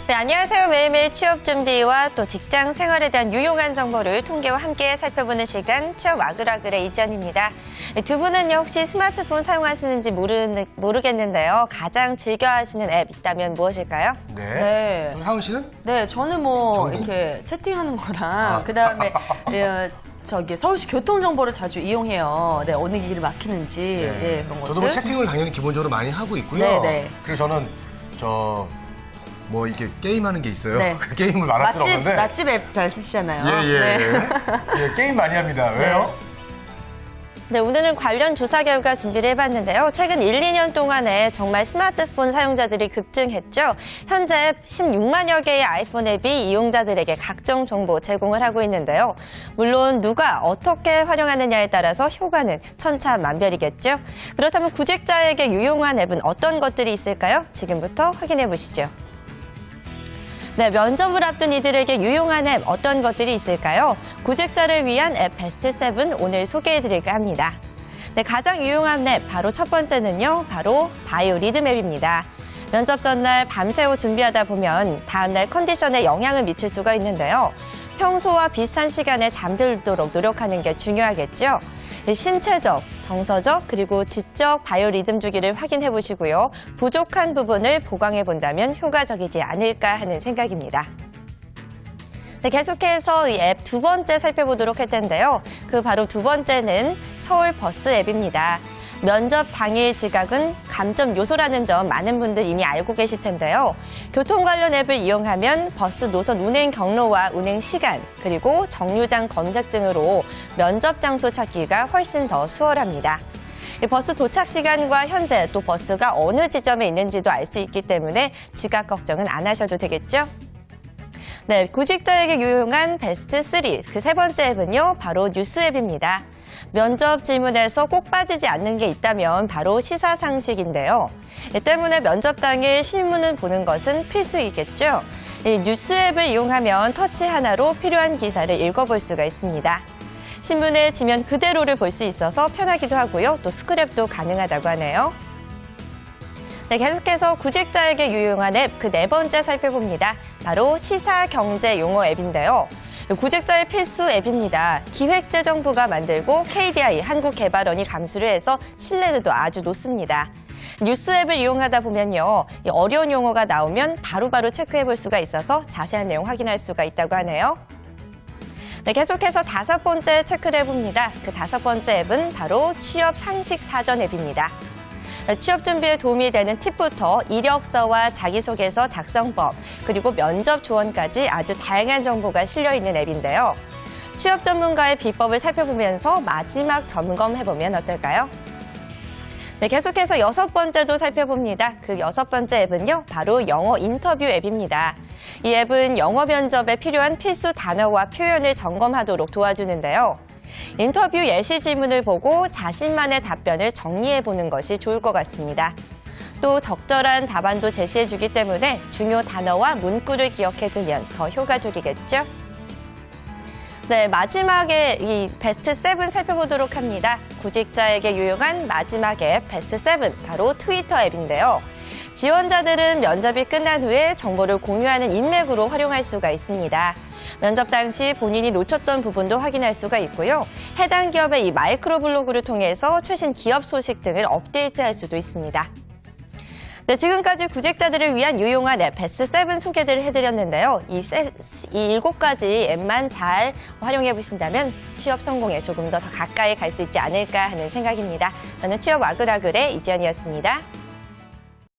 네, 안녕하세요. 매일매일 취업 준비와 또 직장 생활에 대한 유용한 정보를 통계와 함께 살펴보는 시간 취업 와글와글의 이지연입니다. 두 분은요, 혹시 스마트폰 사용하시는지 모르겠는데요. 가장 즐겨 하시는 앱 있다면 무엇일까요? 네. 그럼 하은 씨는? 네, 저는 뭐 정보. 이렇게 채팅하는 거랑 그다음에 서울시 교통 정보를 자주 이용해요. 네, 어느 길이 막히는지 네, 그런 것들. 저도 뭐 채팅을 당연히 기본적으로 많이 하고 있고요. 네. 그래서 저는 이렇게 게임하는 게 있어요. 네. 그 게임을 말할 수는 없는데. 맛집 앱 잘 쓰시잖아요. 예. 네. 예, 게임 많이 합니다. 왜요? 네, 오늘은 관련 조사 결과 준비를 해봤는데요. 최근 1, 2년 동안에 정말 스마트폰 사용자들이 급증했죠. 현재 16만여 개의 아이폰 앱이 이용자들에게 각종 정보 제공을 하고 있는데요. 물론 누가 어떻게 활용하느냐에 따라서 효과는 천차만별이겠죠. 그렇다면 구직자에게 유용한 앱은 어떤 것들이 있을까요? 지금부터 확인해 보시죠. 네, 면접을 앞둔 이들에게 유용한 앱 어떤 것들이 있을까요? 구직자를 위한 앱 베스트 7 오늘 소개해드릴까 합니다. 네, 가장 유용한 앱 바로 첫 번째는요. 바로 바이오 리듬 앱입니다. 면접 전날 밤새워 준비하다 보면 다음날 컨디션에 영향을 미칠 수가 있는데요. 평소와 비슷한 시간에 잠들도록 노력하는 게 중요하겠죠. 신체적, 정서적, 그리고 지적 바이오 리듬 주기를 확인해 보시고요. 부족한 부분을 보강해 본다면 효과적이지 않을까 하는 생각입니다. 네, 계속해서 이 앱 두 번째 살펴보도록 할 텐데요. 그 바로 두 번째는 서울 버스 앱입니다. 면접 당일 지각은 감점 요소라는 점 많은 분들 이미 알고 계실 텐데요. 교통 관련 앱을 이용하면 버스 노선 운행 경로와 운행 시간, 그리고 정류장 검색 등으로 면접 장소 찾기가 훨씬 더 수월합니다. 버스 도착 시간과 현재 또 버스가 어느 지점에 있는지도 알 수 있기 때문에 지각 걱정은 안 하셔도 되겠죠? 네, 구직자에게 유용한 베스트 3, 그 세 번째 앱은요, 바로 뉴스 앱입니다. 면접 질문에서 꼭 빠지지 않는 게 있다면 바로 시사상식인데요. 이 때문에 면접 당일 신문을 보는 것은 필수이겠죠. 이 뉴스 앱을 이용하면 터치 하나로 필요한 기사를 읽어볼 수가 있습니다. 신문의 지면 그대로를 볼 수 있어서 편하기도 하고요. 또 스크랩도 가능하다고 하네요. 네, 계속해서 구직자에게 유용한 앱 그 네 번째 살펴봅니다. 바로 시사경제용어 앱인데요. 구직자의 필수 앱입니다. 기획재정부가 만들고 KDI 한국개발원이 감수를 해서 신뢰도도 아주 높습니다. 뉴스 앱을 이용하다 보면요, 어려운 용어가 나오면 바로바로 체크해 볼 수가 있어서 자세한 내용 확인할 수가 있다고 하네요. 네, 계속해서 다섯 번째 체크를 해봅니다. 그 다섯 번째 앱은 바로 취업 상식 사전 앱입니다. 취업 준비에 도움이 되는 팁부터 이력서와 자기소개서 작성법, 그리고 면접 조언까지 아주 다양한 정보가 실려있는 앱인데요. 취업 전문가의 비법을 살펴보면서 마지막 점검해보면 어떨까요? 네, 계속해서 여섯 번째도 살펴봅니다. 그 여섯 번째 앱은요, 바로 영어 인터뷰 앱입니다. 이 앱은 영어 면접에 필요한 필수 단어와 표현을 점검하도록 도와주는데요. 인터뷰 예시 질문을 보고 자신만의 답변을 정리해보는 것이 좋을 것 같습니다. 또 적절한 답안도 제시해주기 때문에 중요 단어와 문구를 기억해두면 더 효과적이겠죠? 네, 마지막에 이 베스트 7 살펴보도록 합니다. 구직자에게 유용한 마지막 앱 베스트 7, 바로 트위터 앱인데요. 지원자들은 면접이 끝난 후에 정보를 공유하는 인맥으로 활용할 수가 있습니다. 면접 당시 본인이 놓쳤던 부분도 확인할 수가 있고요. 해당 기업의 이 마이크로 블로그를 통해서 최신 기업 소식 등을 업데이트할 수도 있습니다. 네, 지금까지 구직자들을 위한 유용한 앱 베스트 7 소개를 해드렸는데요. 이 7가지 앱만 잘 활용해 보신다면 취업 성공에 조금 더 가까이 갈 수 있지 않을까 하는 생각입니다. 저는 취업 와글와글의 이지연이었습니다.